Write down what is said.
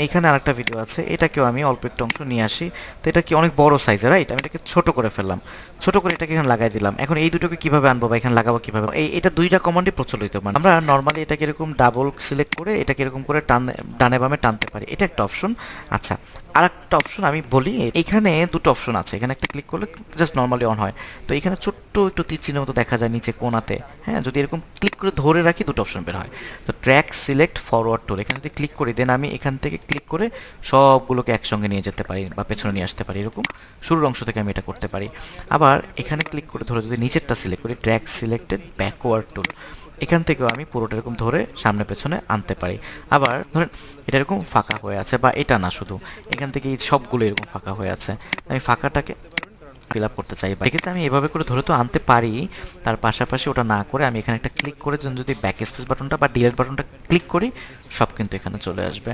এইখানে আরেকটা ভিডিও আছে, এটাকেও আমি অল্প একটু অংশ নিয়ে আসি। তো এটা কি অনেক বড় সাইজের, রাইট? আমি এটাকে ছোট করে ফেললাম, ছোট করে এটাকে এখানে লাগাই দিলাম। এখন এই দুটোকে কিভাবে আনবো বা এখানে লাগাবো কিভাবে, এটা দুইটা কমান্ডই প্রচলিত। মানে আমরা নর্মালি এটাকে এরকম ডাবল সিলেক্ট করে এটাকে এরকম করে ডানে বামে টানতে পারি, এটা একটা অপশন। আচ্ছা, আর একটা অপশন আমি বলি, এখানে দুটো অপশন আছে, এখানে একটা ক্লিক করলে জাস্ট নর্মালি অন হয়। তো এখানে ছোট্ট একটু তীর চিহ্নের মতো দেখা যায় নিচে কোণাতে, হ্যাঁ, যদি এরকম ক্লিক করে ধরে রাখি দুটো অপশন বের হয়। তো ট্র্যাক সিলেক্ট ফরওয়ার্ড টুল, এখানে যদি ক্লিক করি দেন আমি এখান থেকে ক্লিক করে সবগুলোকে একসঙ্গে নিয়ে যেতে পারি বা পেছনে নিয়ে আসতে পারি, এরকম শুরুর অংশ থেকে আমি এটা করতে পারি। আবার এখানে ক্লিক করে ধরে যদি নিচেরটা সিলেক্ট করি, ট্র্যাক সিলেক্টেড ব্যাকওয়ার্ড টুল, এখান থেকেও আমি পুরোটা এরকম ধরে সামনে পেছনে আনতে পারি। আবার ধরেন এটা এরকম ফাঁকা হয়ে আছে, বা এটা না, শুধু এখান থেকে এই সবগুলো এরকম ফাঁকা হয়ে আছে, আমি ফাঁকাটাকে ফিল আপ করতে চাই, বা এক্ষেত্রে আমি এভাবে করে ধরে তো আনতে পারি। তার পাশাপাশি ওটা না করে আমি এখানে একটা ক্লিক করে যদি ব্যাক স্পেস বাটনটা বা ডিলিট বাটনটা ক্লিক করি, সব কিন্তু এখানে চলে আসবে।